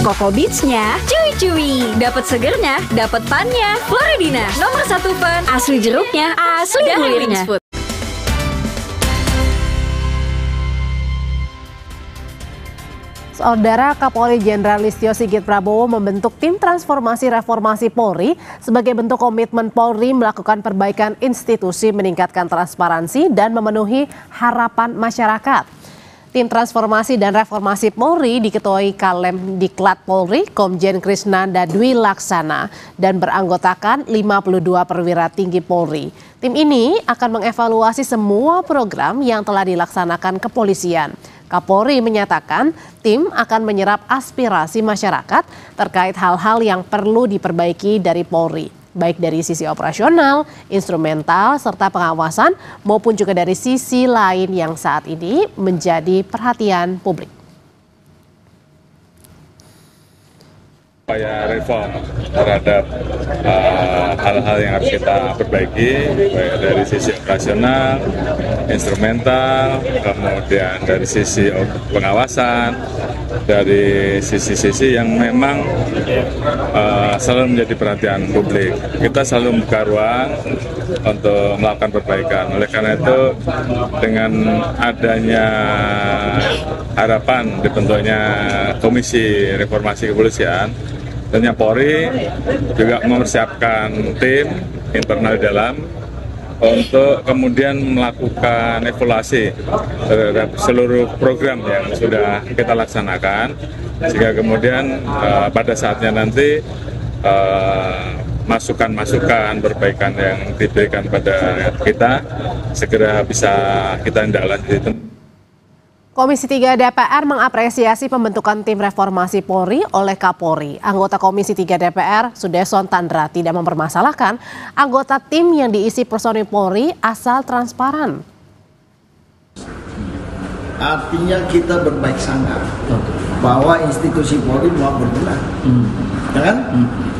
Koko Beats-nya cuy-cuy. Dapat segernya, dapat pannya. Floridina, nomor 1 fun. Asli jeruknya, asli gulirnya. Saudara Kapolri Jenderal Listio Sigit Prabowo membentuk tim transformasi reformasi Polri sebagai bentuk komitmen Polri melakukan perbaikan institusi, meningkatkan transparansi dan memenuhi harapan masyarakat. Tim transformasi dan reformasi Polri diketuai Kalem Diklat Polri Komjen Krisnanda Dwi Laksana dan beranggotakan 52 perwira tinggi Polri. Tim ini akan mengevaluasi semua program yang telah dilaksanakan kepolisian. Kapolri menyatakan tim akan menyerap aspirasi masyarakat terkait hal-hal yang perlu diperbaiki dari Polri, baik dari sisi operasional, instrumental, serta pengawasan maupun juga dari sisi lain yang saat ini menjadi perhatian publik. Upaya reform terhadap hal-hal yang harus kita perbaiki, baik dari sisi operasional, instrumental, kemudian dari sisi pengawasan, dari sisi-sisi yang memang selalu menjadi perhatian publik. Kita selalu membuka ruang untuk melakukan perbaikan. Oleh karena itu, dengan adanya harapan dibentuknya Komisi Reformasi Kepolisian, tentunya Polri juga mempersiapkan tim internal di dalam untuk kemudian melakukan evaluasi terhadap seluruh program yang sudah kita laksanakan, sehingga kemudian pada saatnya nanti masukan-masukan perbaikan yang diberikan pada kita segera bisa kita tindak. Komisi 3 DPR mengapresiasi pembentukan tim reformasi Polri oleh Kapolri. Anggota Komisi 3 DPR, Sudeson Tandra, tidak mempermasalahkan anggota tim yang diisi personil Polri asal transparan. Artinya kita berbaik sangka bahwa institusi Polri mau berbenah, ya kan?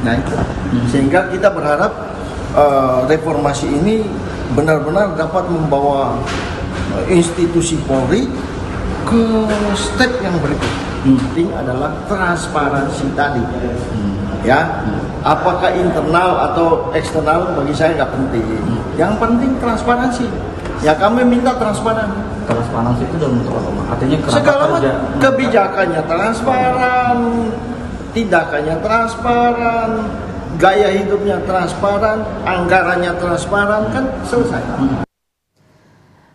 Nah itu, sehingga kita berharap reformasi ini benar-benar dapat membawa institusi Polri ke step yang berikut. Penting adalah transparansi tadi. Ya, apakah internal atau eksternal bagi saya nggak penting. Yang penting transparansi. Ya kami minta transparan. Transparansi itu dalam bentuk apa? Artinya segala kebijakannya transparan, tindakannya transparan, gaya hidupnya transparan, anggarannya transparan, kan selesai.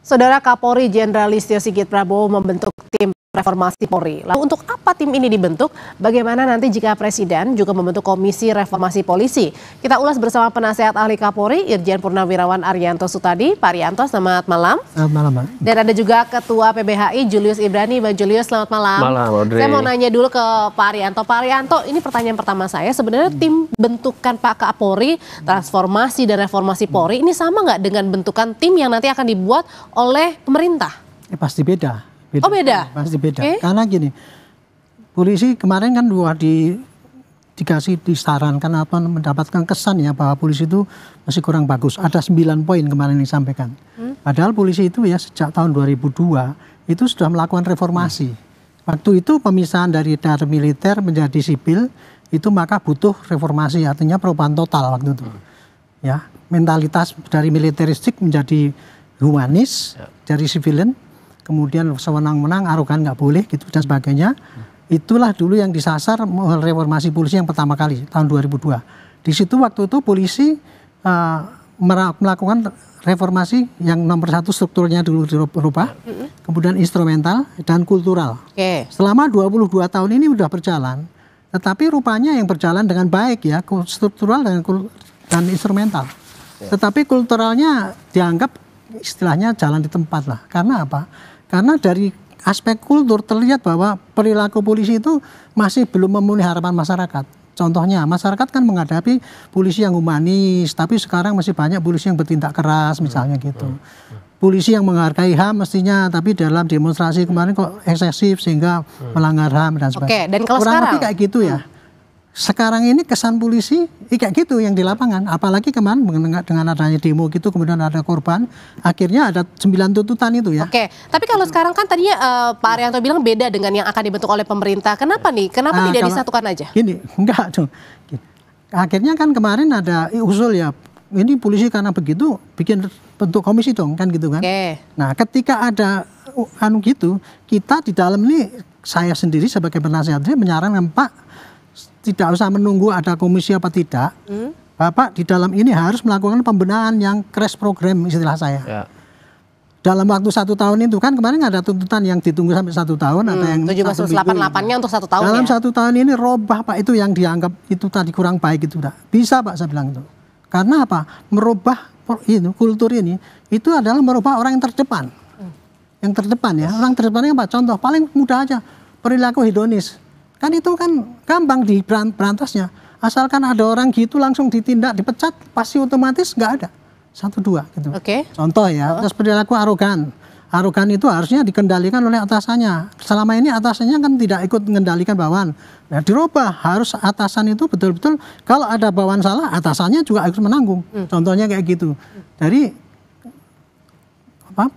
Saudara Kapolri Jenderal Listio Sigit Prabowo membentuk tim reformasi Polri. Lalu untuk apa tim ini dibentuk? Bagaimana nanti jika Presiden juga membentuk Komisi Reformasi Polisi? Kita ulas bersama penasehat ahli Kapolri Irjen Purnawirawan Arianto Sutadi. Pak Arianto, selamat malam. Selamat malam, Pak. Dan ada juga Ketua PBHI Julius Ibrani. Bang Julius, selamat malam. Malam, Audrey. Saya mau nanya dulu ke Pak Arianto. Pak Arianto, ini pertanyaan pertama saya. Sebenarnya tim bentukan Pak Kapolri, transformasi dan reformasi Polri, ini sama nggak dengan bentukan tim yang nanti akan dibuat oleh pemerintah? Pasti beda. Oh beda? Pasti beda. Okay. Karena gini, polisi kemarin kan dikasih disarankan apa mendapatkan kesan ya bahwa polisi itu masih kurang bagus. Ada 9 poin kemarin disampaikan. Padahal polisi itu ya sejak tahun 2002 itu sudah melakukan reformasi. Waktu itu pemisahan dari militer menjadi sipil itu maka butuh reformasi, artinya perubahan total waktu itu. Ya, mentalitas dari militeristik menjadi humanis, dari civilian, kemudian sewenang-wenang, arogan nggak boleh gitu dan sebagainya. Itulah dulu yang disasar reformasi polisi yang pertama kali tahun 2002. Di situ waktu itu polisi melakukan reformasi yang nomor 1 strukturnya dulu dirubah, kemudian instrumental dan kultural. Selama 22 tahun ini sudah berjalan, tetapi rupanya yang berjalan dengan baik ya, struktural dan instrumental. Tetapi kulturalnya dianggap istilahnya jalan di tempat lah. Karena apa? Karena dari aspek kultur terlihat bahwa perilaku polisi itu masih belum memenuhi harapan masyarakat. Contohnya, masyarakat kan menghadapi polisi yang humanis, tapi sekarang masih banyak polisi yang bertindak keras misalnya gitu. Polisi yang menghargai HAM mestinya, tapi dalam demonstrasi kemarin kok eksesif sehingga melanggar HAM dan sebagainya. Dan kalau kurang sekarang lebih kayak gitu ya. sekarang ini kesan polisi kayak gitu yang di lapangan, apalagi kemarin dengan adanya demo gitu, kemudian ada korban, akhirnya ada 9 tuntutan itu ya. Oke, tapi kalau sekarang kan tadinya Pak Arianto bilang beda dengan yang akan dibentuk oleh pemerintah. Kenapa nih? Kenapa tidak disatukan aja? Gini, enggak dong. Akhirnya kan kemarin ada usul ya, ini polisi karena begitu bikin bentuk komisi dong kan gitu kan. Oke. Nah ketika ada gitu, kita di dalam ini, saya sendiri sebagai penasehat menyarankan Pak, tidak usah menunggu ada komisi apa tidak. Bapak di dalam ini harus melakukan pembenahan yang crash program istilah saya. Ya. Dalam waktu 1 tahun itu kan kemarin ada tuntutan yang ditunggu sampai 1 tahun, ada yang 1788-nya untuk 1 tahun. Dalam ya? 1 tahun ini robah Pak itu yang dianggap itu tadi kurang baik itu bisa Pak saya bilang itu. Karena apa? Merubah ini kultur ini itu adalah merubah orang yang terdepan. Yang terdepan ya, orang terdepannya apa? Contoh paling mudah aja, perilaku hedonis. Kan itu kan gampang di berantasnya. Asalkan ada orang gitu langsung ditindak, dipecat, pasti otomatis nggak ada. 1, 2 gitu. Oke. Contoh ya, terus perilaku arogan. Arogan itu harusnya dikendalikan oleh atasannya. Selama ini atasannya kan tidak ikut mengendalikan bawahan. Nah, dirubah, harus atasan itu betul-betul kalau ada bawahan salah, atasannya juga harus menanggung. Contohnya kayak gitu. Dari apa?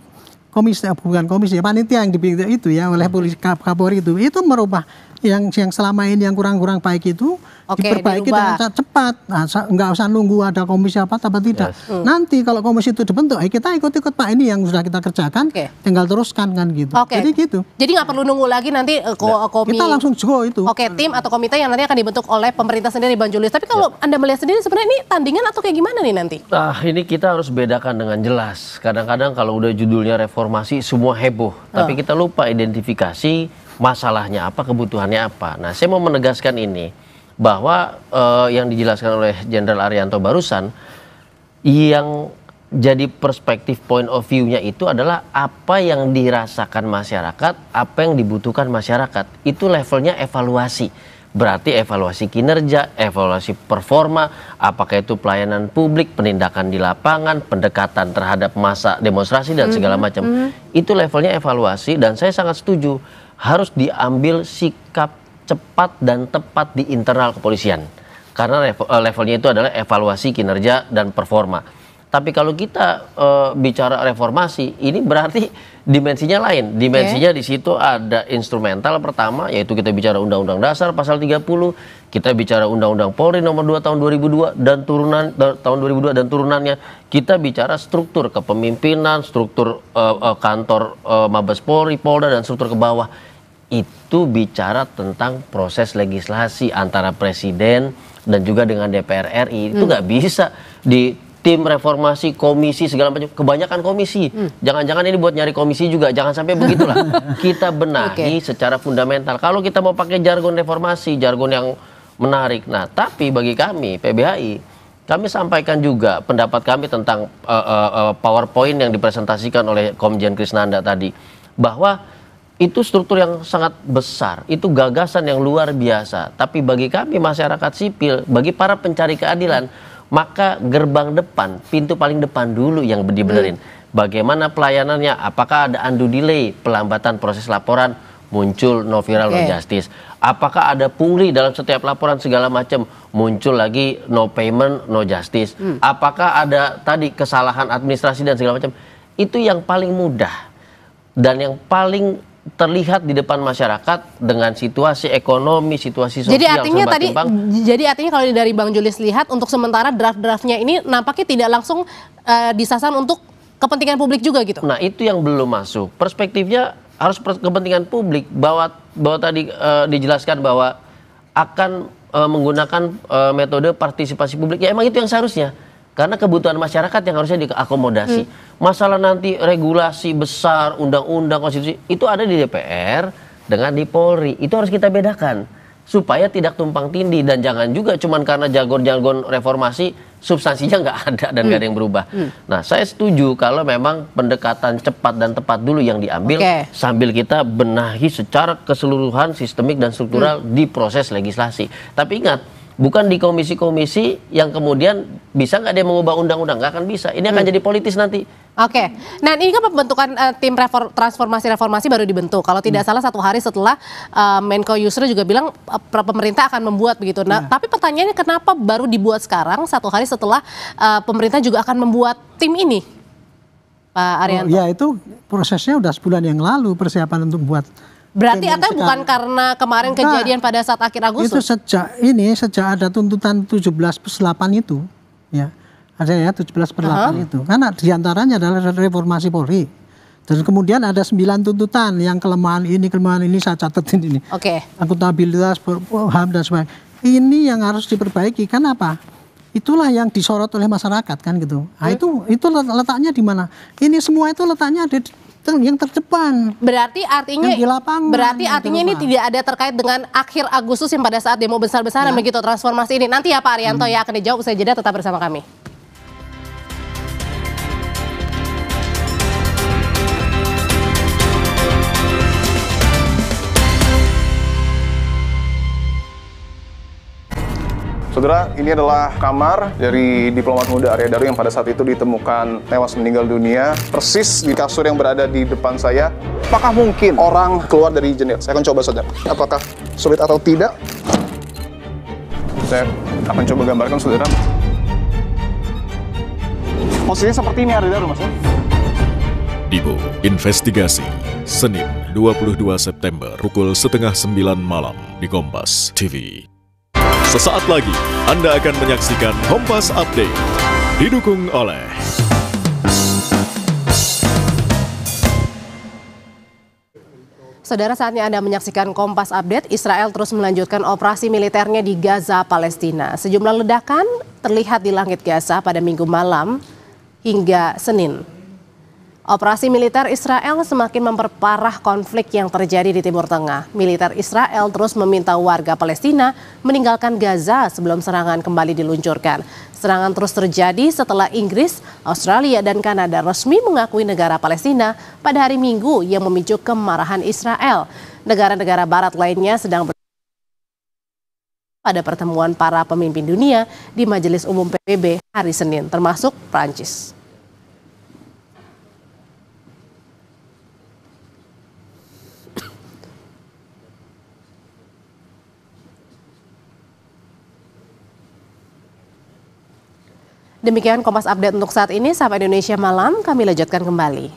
Komisi panitia yang dibikin itu ya oleh polisi Kapolri itu merubah yang selama ini yang kurang baik itu diperbaiki dengan cepat. Nah, nggak usah nunggu ada komisi apa tidak. Nanti kalau komisi itu dibentuk, kita ikut-ikut Pak, ini yang sudah kita kerjakan, tinggal teruskan kan gitu. Jadi gitu. Jadi nggak perlu nunggu lagi nanti kita langsung go itu. Tim atau komite yang nanti akan dibentuk oleh pemerintah sendiri, Bang Julius. Tapi kalau Anda melihat sendiri sebenarnya ini tandingan atau kayak gimana nih nanti? Ini kita harus bedakan dengan jelas. Kadang-kadang kalau udah judulnya reformasi semua heboh, tapi kita lupa identifikasi masalahnya apa, kebutuhannya apa. Nah, saya mau menegaskan ini bahwa yang dijelaskan oleh Jenderal Arianto barusan, yang jadi perspektif point of view-nya itu adalah apa yang dirasakan masyarakat, apa yang dibutuhkan masyarakat. Itu levelnya evaluasi. Berarti evaluasi kinerja, evaluasi performa, apakah itu pelayanan publik, penindakan di lapangan, pendekatan terhadap massa demonstrasi dan segala macam. Itu levelnya evaluasi, dan saya sangat setuju harus diambil sikap cepat dan tepat di internal kepolisian. Karena levelnya itu adalah evaluasi kinerja dan performa. Tapi kalau kita bicara reformasi, ini berarti dimensinya lain. Dimensinya di situ ada instrumental pertama, yaitu kita bicara Undang-Undang Dasar pasal 30, kita bicara Undang-Undang Polri nomor 2 tahun 2002 dan tahun 2002 dan turunannya. Kita bicara struktur kepemimpinan, struktur kantor Mabes Polri, Polda, dan struktur ke bawah. Itu bicara tentang proses legislasi antara presiden dan juga dengan DPR RI. Itu nggak bisa di tim reformasi, komisi, segala macam. Kebanyakan komisi. Jangan-jangan ini buat nyari komisi juga. Jangan sampai begitulah. Kita benahi secara fundamental. Kalau kita mau pakai jargon reformasi, jargon yang menarik. Nah, tapi bagi kami, PBHI, kami sampaikan juga pendapat kami tentang PowerPoint yang dipresentasikan oleh Komjen Krisnanda tadi. Bahwa itu struktur yang sangat besar, itu gagasan yang luar biasa. Tapi bagi kami masyarakat sipil, bagi para pencari keadilan, maka gerbang depan, pintu paling depan dulu yang dibenerin. Bagaimana pelayanannya, apakah ada undue delay, pelambatan proses laporan, muncul no viral no justice. Apakah ada pungli dalam setiap laporan segala macam, muncul lagi no payment no justice. Apakah ada tadi kesalahan administrasi dan segala macam. Itu yang paling mudah dan yang paling terlihat di depan masyarakat dengan situasi ekonomi, situasi sosial. Jadi artinya kalau dari Bang Julius lihat, untuk sementara draft-draftnya ini nampaknya tidak langsung disasar untuk kepentingan publik juga gitu. Nah, itu yang belum masuk. Perspektifnya harus kepentingan publik, bahwa tadi dijelaskan bahwa akan menggunakan metode partisipasi publik. Ya emang itu yang seharusnya. Karena kebutuhan masyarakat yang harusnya diakomodasi. Masalah nanti regulasi besar, undang-undang, konstitusi, itu ada di DPR dengan di Polri. Itu harus kita bedakan. Supaya tidak tumpang tindih. Dan jangan juga cuman karena jargon-jargon reformasi, substansinya nggak ada dan nggak ada yang berubah. Nah, saya setuju kalau memang pendekatan cepat dan tepat dulu yang diambil. Sambil kita benahi secara keseluruhan, sistemik dan struktural di proses legislasi. Tapi ingat, Bukan di komisi-komisi yang kemudian bisa nggak dia mengubah undang-undang, nggak akan bisa. Ini akan jadi politis nanti. Oke, nah ini kan pembentukan tim transformasi baru dibentuk. Kalau tidak salah 1 hari setelah Menko Yusri juga bilang pemerintah akan membuat begitu. Nah, tapi pertanyaannya kenapa baru dibuat sekarang 1 hari setelah pemerintah juga akan membuat tim ini, Pak Arianto? Ya itu prosesnya udah sebulan yang lalu persiapan untuk buat. Berarti atau bukan karena kemarin kejadian pada saat akhir Agustus? Itu sejak ada tuntutan 17+8 itu, ya ada ya 17/8 itu, karena diantaranya adalah reformasi Polri. Dan kemudian ada 9 tuntutan yang kelemahan ini saya catetin ini. Oke. Akuntabilitas, HAM dan sebagainya. Ini yang harus diperbaiki. Kenapa? Itulah yang disorot oleh masyarakat kan gitu. Nah, itu letaknya di mana? Ini semua itu letaknya ada yang terdepan. Berarti artinya ini tidak ada terkait dengan akhir Agustus yang pada saat demo besar-besaran begitu transformasi ini. Nanti ya Pak Arianto ya akan dijawab usai jeda, tetap bersama kami. Saudara, ini adalah kamar dari diplomat muda Arya Daru yang pada saat itu ditemukan tewas meninggal dunia, persis di kasur yang berada di depan saya. Apakah mungkin orang keluar dari jendela? Saya akan coba, saudara. Apakah sulit atau tidak? Saya akan coba gambarkan, saudara. Posisinya seperti ini, Arya Daru, Mas. Dibo Investigasi, Senin 22 September pukul 8:30 malam di Kompas TV. Sesaat lagi, Anda akan menyaksikan Kompas Update, didukung oleh Saudara, saatnya Anda menyaksikan Kompas Update. Israel terus melanjutkan operasi militernya di Gaza, Palestina. Sejumlah ledakan terlihat di langit Gaza pada Minggu malam hingga Senin. Operasi militer Israel semakin memperparah konflik yang terjadi di Timur Tengah. Militer Israel terus meminta warga Palestina meninggalkan Gaza sebelum serangan kembali diluncurkan. Serangan terus terjadi setelah Inggris, Australia, dan Kanada resmi mengakui negara Palestina pada hari Minggu yang memicu kemarahan Israel. Negara-negara barat lainnya sedang pada pertemuan para pemimpin dunia di Majelis Umum PBB hari Senin, termasuk Prancis. Demikian Kompas Update untuk saat ini. Sampai Indonesia Malam, kami lanjutkan kembali.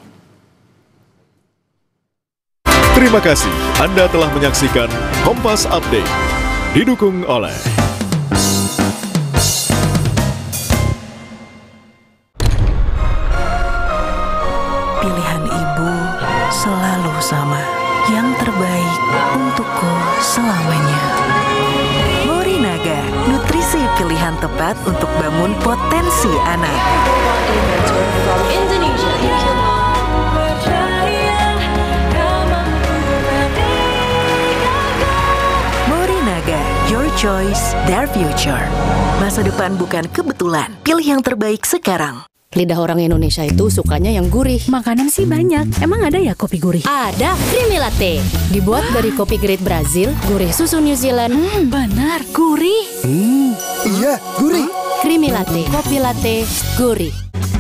Terima kasih Anda telah menyaksikan Kompas Update, didukung oleh pilihan ibu selalu sama, yang terbaik untukku selamanya. Morinaga, nutrisi pilihan tepat untuk bangun potensi anak. Morinaga, your choice, their future. Masa depan bukan kebetulan, pilih yang terbaik sekarang. Lidah orang Indonesia itu sukanya yang gurih. Makanan sih banyak. Emang ada ya kopi gurih? Ada, Creamy Latte. Dibuat dari kopi grade Brazil, gurih susu New Zealand. Benar, gurih. Iya, gurih. Creamy Latte, kopi latte, gurih.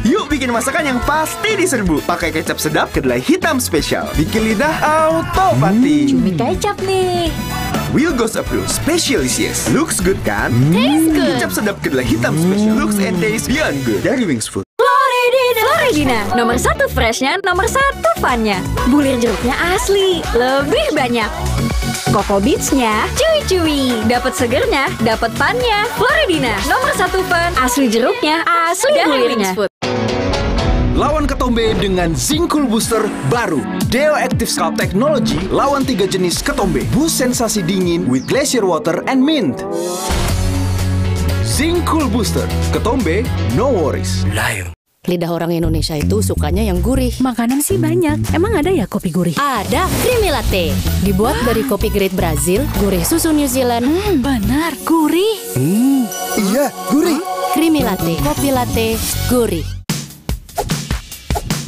Yuk bikin masakan yang pasti diserbu. Pakai kecap sedap kedelai hitam spesial. Bikin lidah auto pati. Cumi kecap nih. Will Goes Approve, Specialicious. Looks good kan? Taste good. Kecap sedap kedelai hitam spesial. Looks and taste beyond good. Dari Wings Food. Floridina, nomor 1 freshnya, nomor 1 funnya. Bulir jeruknya asli, lebih banyak. Coco Beats-nya cuy-cuy, dapat segernya, dapat funnya. Floridina, nomor 1 fun, asli jeruknya, asli bulirnya. Lawan ketombe dengan Zinc Cool Booster baru. Deo Active Scalp Technology lawan 3 jenis ketombe. Boost sensasi dingin with glacier water and mint. Zinc Cool Booster, ketombe no worries. Lion. Lidah orang Indonesia itu sukanya yang gurih. Makanan sih banyak. Emang ada ya kopi gurih? Ada, Creamy Latte. Dibuat dari kopi grade Brazil, gurih susu New Zealand. Benar, gurih. Iya, gurih. Creamy Latte, kopi latte, gurih.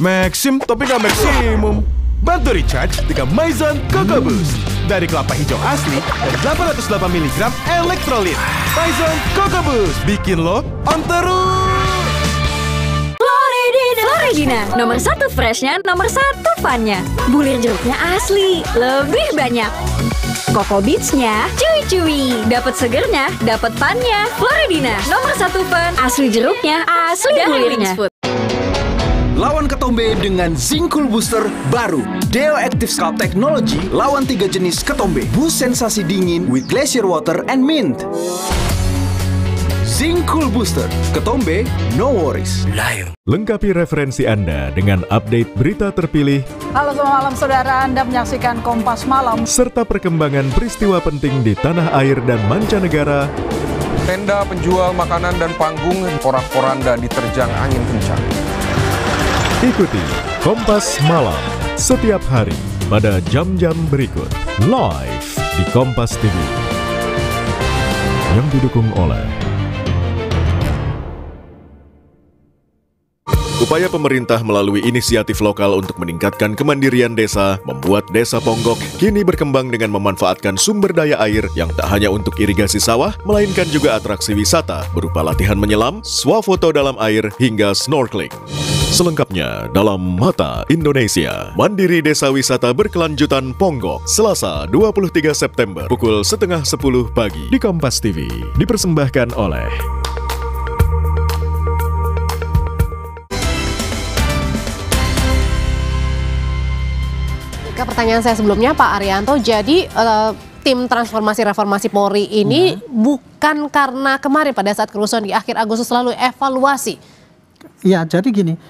Maxim tapi nggak maksimum. Bantu recharge dengan Maison Coco Boost. dari kelapa hijau asli dan 808 mg elektrolit. Tyson Coco Boost bikin lo on terus. Floridina, nomor 1 freshnya, nomor 1 funnya. Bulir jeruknya asli, lebih banyak. Coco Beats-nya cuy-cuy, dapat segernya, dapat funnya. Floridina, nomor 1 fun, asli jeruknya, asli bulirnya. Lawan ketombe dengan Zinc Cool Booster baru. Deo Active Scalp Technology lawan 3 jenis ketombe. Boost sensasi dingin with glacier water and mint. Zinc Cool Booster, ketombe no worries. Lion. Lengkapi referensi Anda dengan update berita terpilih. Halo selamat malam saudara, Anda menyaksikan Kompas Malam. Serta perkembangan peristiwa penting di tanah air dan mancanegara. Tenda penjual makanan dan panggung porak-poranda diterjang angin kencang. Ikuti Kompas Malam setiap hari pada jam-jam berikut live di Kompas TV yang didukung oleh upaya pemerintah melalui inisiatif lokal untuk meningkatkan kemandirian desa, membuat Desa Ponggok kini berkembang dengan memanfaatkan sumber daya air yang tak hanya untuk irigasi sawah, melainkan juga atraksi wisata berupa latihan menyelam, swafoto dalam air, hingga snorkeling. Selengkapnya dalam Mata Indonesia. Mandiri Desa Wisata Berkelanjutan Ponggok, Selasa 23 September pukul 9:30 pagi di Kompas TV. Dipersembahkan oleh Pertanyaan saya sebelumnya Pak Arianto, jadi tim transformasi reformasi Polri ini bukan karena kemarin pada saat kerusuhan di akhir Agustus lalu evaluasi? Ya, jadi gini,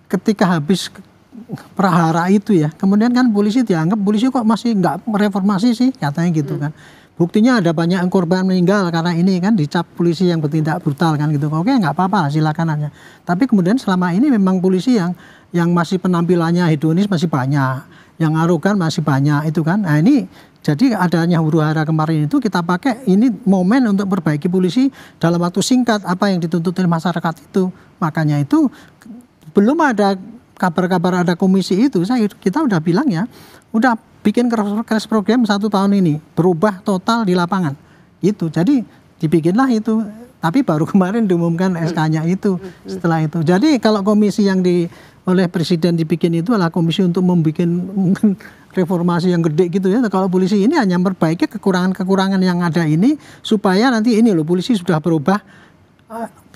ketika habis prahara itu ya, kemudian kan polisi dianggap polisi kok masih nggak mereformasi sih, katanya gitu kan. Buktinya ada banyak korban meninggal karena ini kan dicap polisi yang bertindak brutal kan gitu. Oke, nggak apa-apa, silakan aja. Tapi kemudian selama ini memang polisi yang masih penampilannya hedonis masih banyak, yang arogan masih banyak itu kan. Nah ini jadi adanya huru-hara kemarin itu kita pakai ini momen untuk perbaiki polisi dalam waktu singkat apa yang dituntut oleh masyarakat itu. Makanya itu belum ada kabar-kabar ada komisi itu, kita udah bilang ya, udah bikin crash program 1 tahun ini, berubah total di lapangan. Itu, jadi dibikinlah itu, tapi baru kemarin diumumkan SK-nya itu, setelah itu. Jadi kalau komisi yang oleh Presiden dibikin itu adalah komisi untuk membuat mungkin reformasi yang gede gitu ya. Kalau polisi ini hanya memperbaiki kekurangan-kekurangan yang ada ini, supaya nanti ini loh, polisi sudah berubah,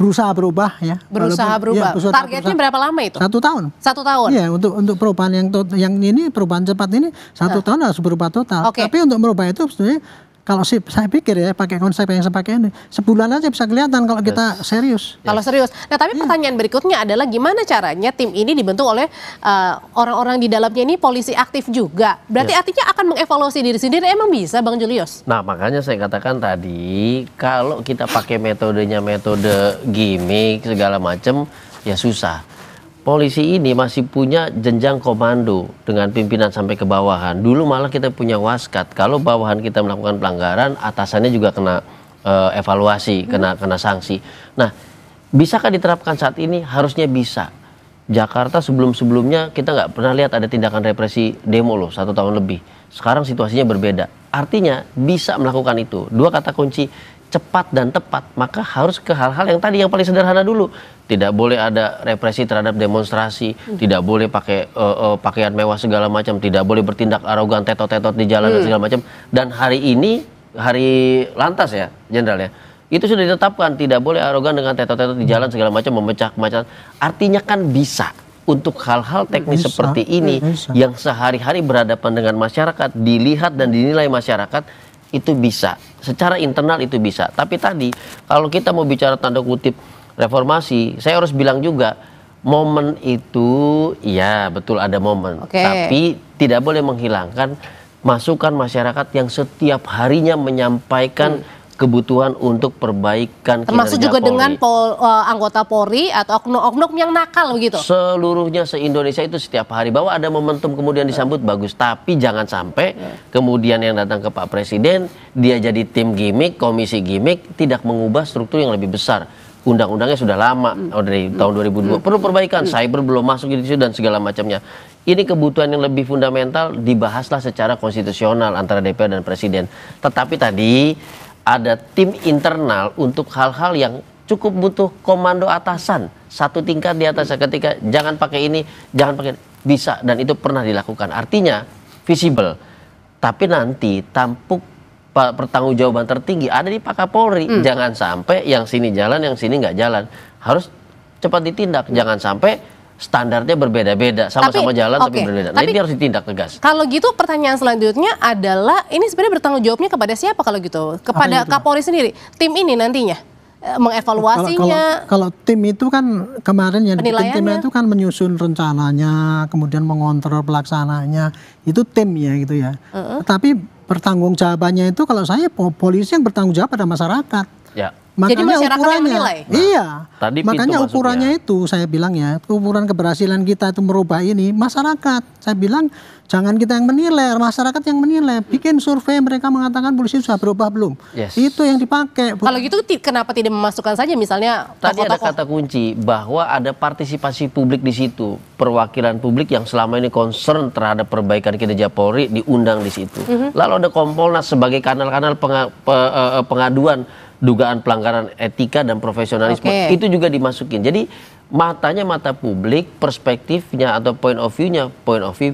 berusaha berubah ya. Berusaha berubah. Ya, targetnya berapa lama itu? 1 tahun. 1 tahun. Iya, untuk perubahan yang ini perubahan cepat ini 1 tahun harus berubah total. Okay. Tapi untuk merubah itu sebenarnya kalau saya pikir ya pakai konsep yang saya pakai ini sebulan aja bisa kelihatan kalau kita serius. Kalau serius. Nah, tapi pertanyaan berikutnya adalah gimana caranya tim ini dibentuk oleh orang-orang di dalamnya ini polisi aktif juga. Berarti artinya akan mengevaluasi diri sendiri, emang bisa Bang Julius? Nah, makanya saya katakan tadi kalau kita pakai metodenya metode gimmick segala macam ya susah. Polisi ini masih punya jenjang komando dengan pimpinan sampai ke bawahan. Dulu malah kita punya waskat. Kalau bawahan kita melakukan pelanggaran, atasannya juga kena evaluasi, kena sanksi. Nah, bisakah diterapkan saat ini? Harusnya bisa. Jakarta sebelum-sebelumnya kita nggak pernah lihat ada tindakan represi demo loh 1 tahun lebih. Sekarang situasinya berbeda. Artinya bisa melakukan itu. 2 kata kunci, cepat dan tepat, maka harus ke hal-hal yang tadi yang paling sederhana dulu. Tidak boleh ada represi terhadap demonstrasi, tidak boleh pakai pakaian mewah segala macam, tidak boleh bertindak arogan tetot-tetot di jalan dan segala macam. Dan hari ini hari lantas ya, Jenderal ya, itu sudah ditetapkan tidak boleh arogan dengan tetot-tetot di jalan segala macam, memecah kemacetan. Artinya kan bisa untuk hal-hal teknis seperti ini yang sehari-hari berhadapan dengan masyarakat, dilihat dan dinilai masyarakat, itu bisa. Secara internal itu bisa. Tapi tadi kalau kita mau bicara tanda kutip reformasi, saya harus bilang juga momen itu ya betul ada momen. Tapi tidak boleh menghilangkan masukan masyarakat yang setiap harinya menyampaikan kebutuhan untuk perbaikan termasuk kinerja juga Polri. dengan anggota Polri atau oknum-oknum yang nakal begitu. Seluruhnya se-Indonesia itu setiap hari bahwa ada momentum kemudian disambut bagus, tapi jangan sampai kemudian yang datang ke Pak Presiden dia jadi tim gimmick, komisi gimmick, tidak mengubah struktur yang lebih besar. Undang-undangnya sudah lama dari tahun 2002, perlu perbaikan, cyber belum masuk di situ dan segala macamnya. Ini kebutuhan yang lebih fundamental dibahaslah secara konstitusional antara DPR dan Presiden. Tetapi tadi ada tim internal untuk hal-hal yang cukup butuh komando atasan, satu tingkat di atas, ketika jangan pakai ini, jangan pakai bisa, dan itu pernah dilakukan. Artinya visible. Tapi nanti tampuk pertanggungjawaban tertinggi ada di Pak Kapolri. Jangan sampai yang sini jalan, yang sini nggak jalan. Harus cepat ditindak. Jangan sampai standarnya berbeda-beda, sama-sama jalan tapi berbeda. Nah, ini harus ditindak tegas. Kalau gitu pertanyaan selanjutnya adalah, ini sebenarnya bertanggung jawabnya kepada siapa kalau gitu? Kepada Kapolri sendiri. Tim ini nantinya mengevaluasinya. Kalau tim itu kan kemarin yang dibikin tim itu kan menyusun rencananya, kemudian mengontrol pelaksananya. Itu tim ya gitu ya. Tapi pertanggung jawabannya itu kalau saya polisi yang bertanggung jawab pada masyarakat. Ya. Makanya jadi masyarakat yang menilai. Iya. Tadi makanya ukurannya itu saya bilang ya, ukuran keberhasilan kita itu merubah ini masyarakat. Saya bilang jangan kita yang menilai, masyarakat yang menilai. Bikin survei, mereka mengatakan polisi sudah berubah belum? Itu yang dipakai. Kalau gitu kenapa tidak memasukkan saja misalnya tadi ada kata kunci bahwa ada partisipasi publik di situ, perwakilan publik yang selama ini concern terhadap perbaikan kinerja Polri diundang di situ. Lalu ada Kompolnas sebagai kanal-kanal pengaduan dugaan pelanggaran etika dan profesionalisme, itu juga dimasukin. Jadi matanya mata publik, perspektifnya atau point of view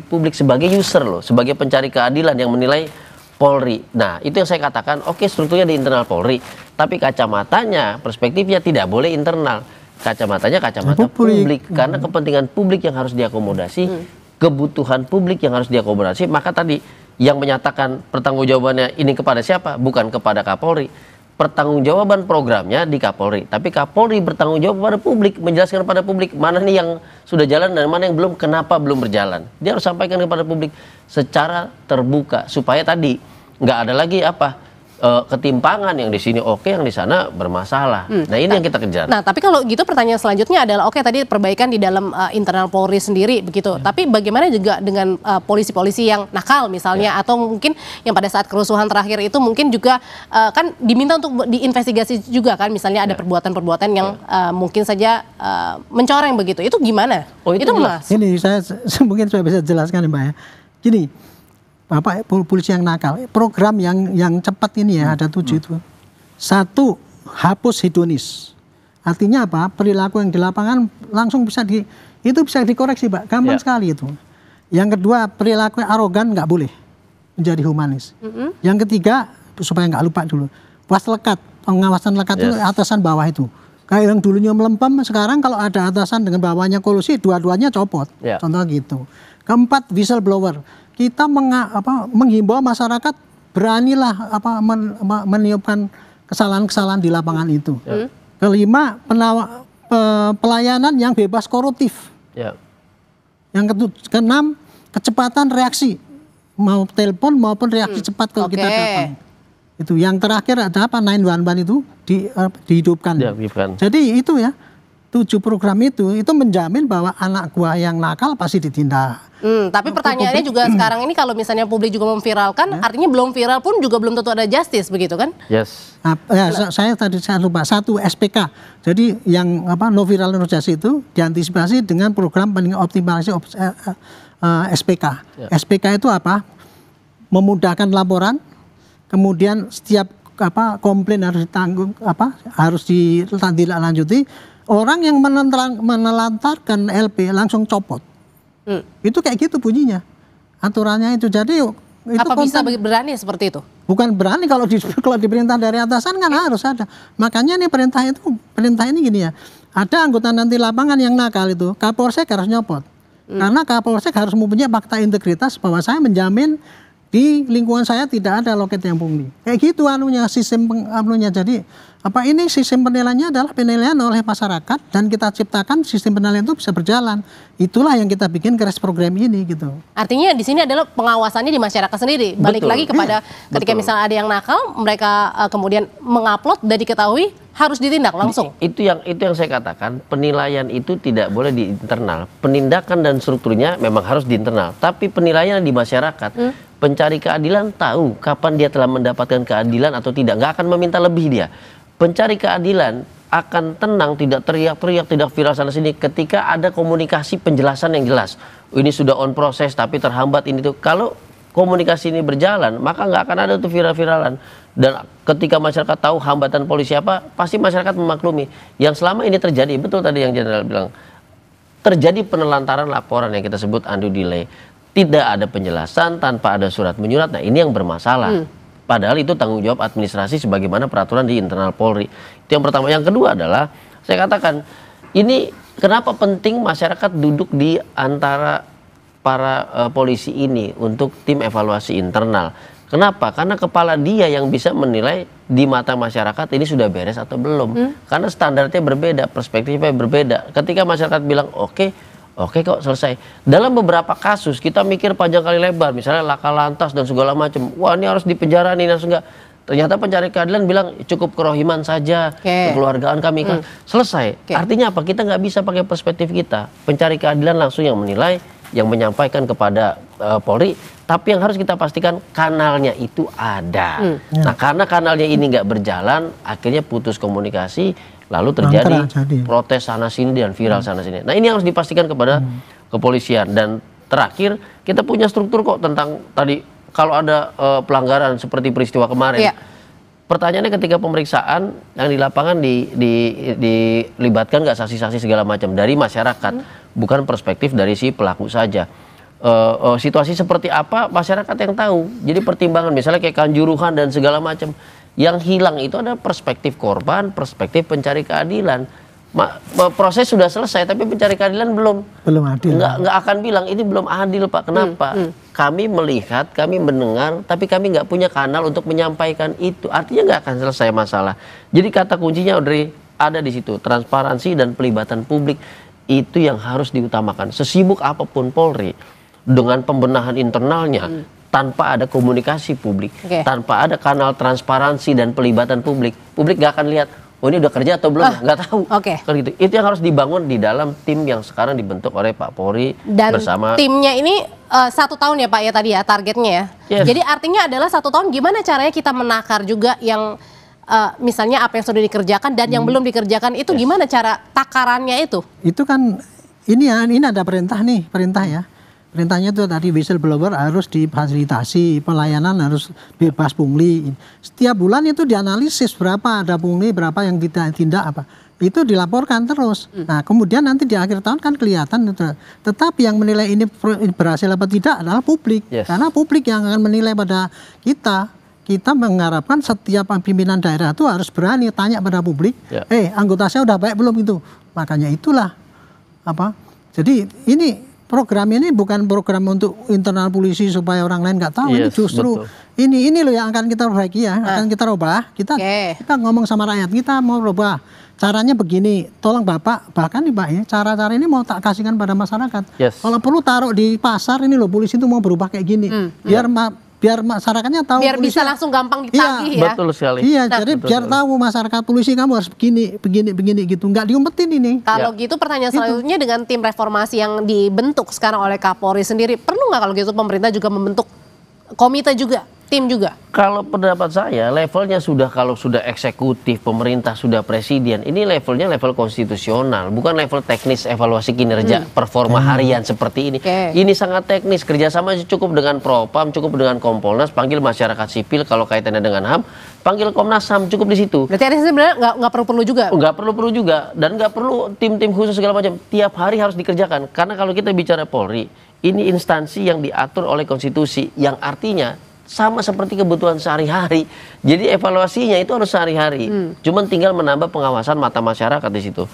publik sebagai user loh, sebagai pencari keadilan yang menilai Polri. Nah, itu yang saya katakan, oke, strukturnya di internal Polri, tapi kacamatanya, perspektifnya tidak boleh internal. Kacamatanya kacamata publik, karena kepentingan publik yang harus diakomodasi, kebutuhan publik yang harus diakomodasi. Maka tadi yang menyatakan pertanggungjawabannya ini kepada siapa? Bukan kepada Kapolri. Pertanggungjawaban programnya di Kapolri, tapi Kapolri bertanggung jawab kepada publik, menjelaskan kepada publik mana nih yang sudah jalan dan mana yang belum, kenapa belum berjalan. Dia harus sampaikan kepada publik secara terbuka supaya tadi nggak ada lagi ketimpangan, yang di sini oke, yang di sana bermasalah. Nah, ini yang kita kejar. Nah, tapi kalau gitu pertanyaan selanjutnya adalah, oke, tadi perbaikan di dalam internal Polri sendiri begitu. Tapi bagaimana juga dengan polisi-polisi yang nakal misalnya, atau mungkin yang pada saat kerusuhan terakhir itu mungkin juga kan diminta untuk diinvestigasi juga kan, misalnya ada perbuatan-perbuatan yang mungkin saja mencoreng begitu. Itu gimana? Itu Mas. Ini saya mungkin saya bisa jelaskan ya, Mbak ya. Gini, Bapak polisi yang nakal, program yang cepat ini ya ada 7 itu. 1, hapus hedonis. Artinya apa? Perilaku yang di lapangan langsung bisa bisa dikoreksi, Pak. Gampang sekali itu. Yang kedua, perilaku arogan nggak boleh, menjadi humanis. Yang ketiga, supaya nggak lupa dulu, waslekat, pengawasan lekat itu atasan bawah itu. Kayak yang dulunya melempem, sekarang kalau ada atasan dengan bawahnya kolusi, dua-duanya copot. Contoh gitu. Keempat, whistleblower. Kita menghimbau masyarakat beranilah meniupkan kesalahan-kesalahan di lapangan itu. Kelima, pelayanan yang bebas koruptif. Yang keenam, kecepatan reaksi, mau telepon maupun reaksi cepat kalau kita datang. Itu yang terakhir ada 911 itu dihidupkan. Jadi itu ya, 7 program itu menjamin bahwa anak gua yang nakal pasti ditindak. Tapi pertanyaannya juga sekarang ini kalau misalnya publik juga memviralkan, artinya belum viral pun juga belum tentu ada justice begitu kan? Saya tadi lupa 1 SPK. Jadi yang no viral no justice itu diantisipasi dengan program optimalisasi SPK. SPK itu apa? Memudahkan laporan, kemudian setiap komplain harus ditanggung, harus ditindaklanjuti. Orang yang menelantarkan LP langsung copot. Itu kayak gitu bunyinya. Aturannya itu. Jadi itu bisa berani seperti itu? Bukan berani, kalau diperintah dari atasan kan harus ada. Makanya nih perintah ini gini ya. Ada anggota nanti lapangan yang nakal itu, Kapolsek harus nyopot. Karena Kapolsek harus mempunyai fakta integritas bahwa saya menjamin di lingkungan saya tidak ada loket yang pungli. Kayak gitu sistem Jadi ini sistem penilaiannya adalah penilaian oleh masyarakat, dan kita ciptakan sistem penilaian itu bisa berjalan. Itulah yang kita bikin keras program ini gitu. Artinya di sini adalah pengawasannya di masyarakat sendiri. Balik lagi kepada ketika misalnya ada yang nakal, mereka kemudian mengupload dan diketahui harus ditindak langsung. Itu yang saya katakan, penilaian itu tidak boleh di internal. Penindakan dan strukturnya memang harus di internal, tapi penilaian di masyarakat. Pencari keadilan tahu kapan dia telah mendapatkan keadilan atau tidak, nggak akan meminta lebih dia. Pencari keadilan akan tenang, tidak teriak-teriak, tidak viral sana sini ketika ada komunikasi penjelasan yang jelas. Ini sudah on proses tapi terhambat ini tuh. Kalau komunikasi ini berjalan, maka nggak akan ada tuh viral-viralan. Dan ketika masyarakat tahu hambatan polisi apa, pasti masyarakat memaklumi. Yang selama ini terjadi, betul tadi yang Jenderal bilang, terjadi penelantaran laporan yang kita sebut undue delay. Tidak ada penjelasan tanpa ada surat menyurat. Nah, ini yang bermasalah. Padahal itu tanggung jawab administrasi sebagaimana peraturan di internal Polri. Itu yang pertama. Yang kedua adalah, saya katakan, ini kenapa penting masyarakat duduk di antara para polisi ini untuk tim evaluasi internal. Kenapa? Karena kepala dia yang bisa menilai di mata masyarakat ini sudah beres atau belum. Karena standarnya berbeda, perspektifnya berbeda. Ketika masyarakat bilang oke kok selesai. Dalam beberapa kasus kita mikir panjang kali lebar, misalnya laka lantas dan segala macam. Wah, ini harus dipenjara nih, harus enggak. Ternyata pencari keadilan bilang cukup kerohiman saja, kekeluargaan kami kan selesai. Artinya apa? Kita nggak bisa pakai perspektif kita. Pencari keadilan langsung yang menilai, yang menyampaikan kepada Polri. Tapi yang harus kita pastikan kanalnya itu ada. Nah, karena kanalnya ini nggak berjalan, akhirnya putus komunikasi. Lalu terjadi protes sana sini dan viral sana sini. Nah, ini harus dipastikan kepada kepolisian. Dan terakhir, kita punya struktur kok tentang tadi kalau ada pelanggaran seperti peristiwa kemarin. Pertanyaannya ketika pemeriksaan yang di lapangan dilibatkan nggak saksi-saksi segala macam dari masyarakat, bukan perspektif dari si pelaku saja. Situasi seperti apa masyarakat yang tahu. Jadi pertimbangan misalnya kayak Kanjuruhan dan segala macam. Yang hilang itu ada perspektif korban, perspektif pencari keadilan. Proses sudah selesai, tapi pencari keadilan belum adil. Nggak akan bilang ini belum adil, Pak. Kenapa? Kami melihat, kami mendengar, tapi kami nggak punya kanal untuk menyampaikan itu. Artinya nggak akan selesai masalah. Jadi kata kuncinya, Audrey, ada di situ. Transparansi dan pelibatan publik itu yang harus diutamakan. Sesibuk apapun Polri dengan pembenahan internalnya. Tanpa ada komunikasi publik, tanpa ada kanal transparansi dan pelibatan publik gak akan lihat, oh ini udah kerja atau belum, nggak tahu. Kan gitu. Itu yang harus dibangun di dalam tim yang sekarang dibentuk oleh Pak Polri dan bersama. Timnya ini 1 tahun ya Pak ya tadi ya targetnya ya. Jadi artinya adalah 1 tahun gimana caranya kita menakar juga yang misalnya apa yang sudah dikerjakan dan yang belum dikerjakan itu gimana cara takarannya itu? Itu kan ini ada perintah ya. Perintahnya itu tadi whistleblower harus difasilitasi, pelayanan harus bebas pungli. Setiap bulan itu dianalisis berapa ada pungli, berapa yang tindak apa. Itu dilaporkan terus. Nah, kemudian nanti di akhir tahun kan kelihatan. Tetapi yang menilai ini berhasil apa tidak adalah publik. Karena publik yang akan menilai pada kita. Kita mengharapkan setiap pimpinan daerah itu harus berani tanya pada publik, anggota saya udah baik belum itu. Makanya itulah Jadi ini program ini bukan program untuk internal polisi supaya orang lain nggak tahu. Ini justru ini loh yang akan kita perbaiki ya, akan kita rubah. Kita ngomong sama rakyat, kita mau rubah. Caranya begini, tolong Bapak, bahkan nih Pak ya, cara-cara ini mau tak kasihkan pada masyarakat. Kalau perlu taruh di pasar ini loh, polisi itu mau berubah kayak gini. Biar masyarakatnya tahu. Biar bisa langsung gampang ditagih ya. Betul sekali. Iya, jadi biar tahu masyarakat polisi kamu harus begini gitu. Nggak diumpetin ini. Kalau gitu pertanyaan selanjutnya dengan tim reformasi yang dibentuk sekarang oleh Kapolri sendiri, perlu nggak kalau gitu pemerintah juga membentuk komite juga, tim juga? Kalau pendapat saya levelnya kalau sudah eksekutif, pemerintah sudah presiden, ini levelnya level konstitusional, bukan level teknis evaluasi kinerja performa harian seperti ini. Ini sangat teknis, kerjasama cukup dengan Propam, cukup dengan Kompolnas, panggil masyarakat sipil kalau kaitannya dengan HAM, panggil Komnas HAM, cukup di situ. Berarti ada sebenarnya nggak perlu juga? Nggak perlu juga, dan nggak perlu tim-tim khusus segala macam. Tiap hari harus dikerjakan, karena kalau kita bicara Polri, ini instansi yang diatur oleh konstitusi, yang artinya sama seperti kebutuhan sehari-hari. Jadi evaluasinya itu harus sehari-hari. Cuman tinggal menambah pengawasan mata masyarakat di situ.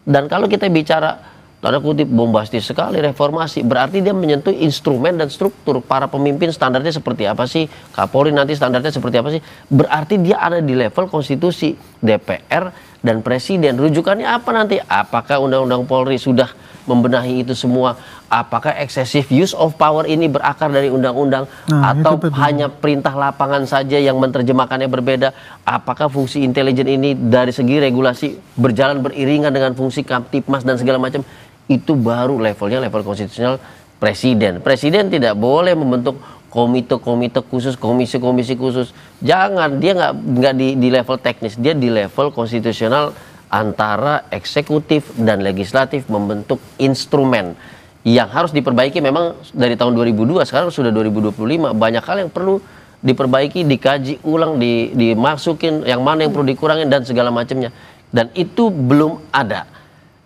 Dan kalau kita bicara tanda kutip bombastis sekali reformasi, berarti dia menyentuh instrumen dan struktur para pemimpin. Standarnya seperti apa sih? Kapolri nanti standarnya seperti apa sih? Berarti dia ada di level konstitusi, DPR dan presiden. Rujukannya apa nanti? Apakah undang-undang Polri sudah membenahi itu semua? Apakah excessive use of power ini berakar dari undang-undang, atau hanya perintah lapangan saja yang menerjemahkannya berbeda? Apakah fungsi intelijen ini dari segi regulasi berjalan beriringan dengan fungsi Kamtipmas dan segala macam? Itu baru levelnya level konstitusional presiden. Presiden tidak boleh membentuk komite-komite khusus, komisi-komisi khusus. Jangan, dia nggak di level teknis, dia di level konstitusional antara eksekutif dan legislatif membentuk instrumen yang harus diperbaiki. Memang dari tahun 2002 sekarang sudah 2025, banyak hal yang perlu diperbaiki, dikaji ulang, dimasukin yang mana yang perlu dikurangin dan segala macamnya, dan itu belum ada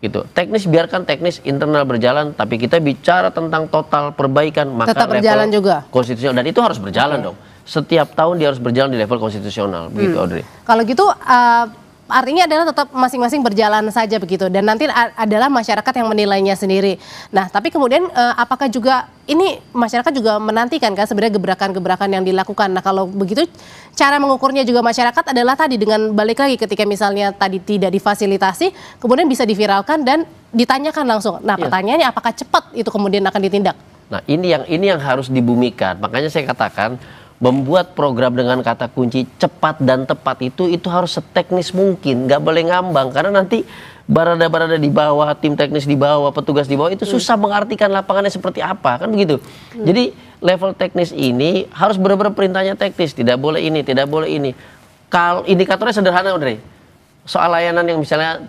gitu. Teknis biarkan teknis internal berjalan, tapi kita bicara tentang total perbaikan maka tetap berjalan juga konstitusional, dan itu harus berjalan dong. Setiap tahun dia harus berjalan di level konstitusional, begitu Audrey. Kalau gitu artinya adalah tetap masing-masing berjalan saja begitu, dan nanti adalah masyarakat yang menilainya sendiri. Nah, tapi kemudian apakah juga ini masyarakat juga menantikan kan sebenarnya gebrakan-gebrakan yang dilakukan. Nah, kalau begitu cara mengukurnya juga masyarakat adalah tadi dengan balik lagi ketika misalnya tadi tidak difasilitasi, kemudian bisa diviralkan dan ditanyakan langsung. Nah, pertanyaannya apakah cepat itu kemudian akan ditindak? Nah, ini yang harus dibumikan. Makanya saya katakan membuat program dengan kata kunci cepat dan tepat itu harus seteknis mungkin, nggak boleh ngambang, karena nanti barada-barada di bawah, tim teknis di bawah, petugas di bawah itu susah mengartikan lapangannya seperti apa, kan begitu. Jadi level teknis ini harus benar-benar perintahnya teknis, tidak boleh ini, tidak boleh ini. Kalau indikatornya sederhana, Andre, soal layanan yang misalnya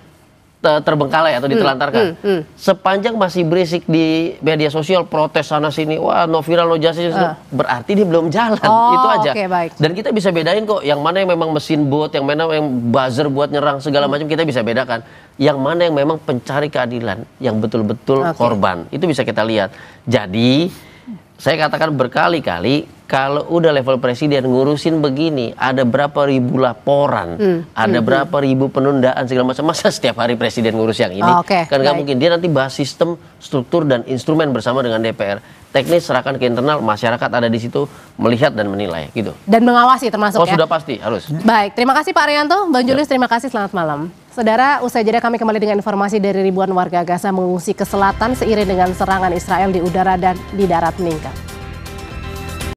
terbengkalai atau ditelantarkan, sepanjang masih berisik di media sosial, protes sana sini, wah no viral no justice, berarti dia belum jalan. Itu aja. Baik. Dan kita bisa bedain kok yang mana yang memang mesin bot, yang mana yang buzzer buat nyerang segala macam, kita bisa bedakan. Yang mana yang memang pencari keadilan, yang betul-betul korban, itu bisa kita lihat. Jadi saya katakan berkali-kali, kalau udah level presiden ngurusin begini, ada berapa ribu laporan, ada berapa ribu penundaan segala macam, masa setiap hari presiden ngurus yang ini? Kan nggak mungkin. Dia nanti bahas sistem, struktur dan instrumen bersama dengan DPR. Teknis serahkan ke internal, masyarakat ada di situ melihat dan menilai gitu. Dan mengawasi termasuk ya? Sudah pasti harus. Baik, terima kasih Pak Arianto, Bang Julius, terima kasih, selamat malam. Saudara, usai jeda kami kembali dengan informasi dari ribuan warga Gaza mengungsi ke selatan seiring dengan serangan Israel di udara dan di darat meningkat.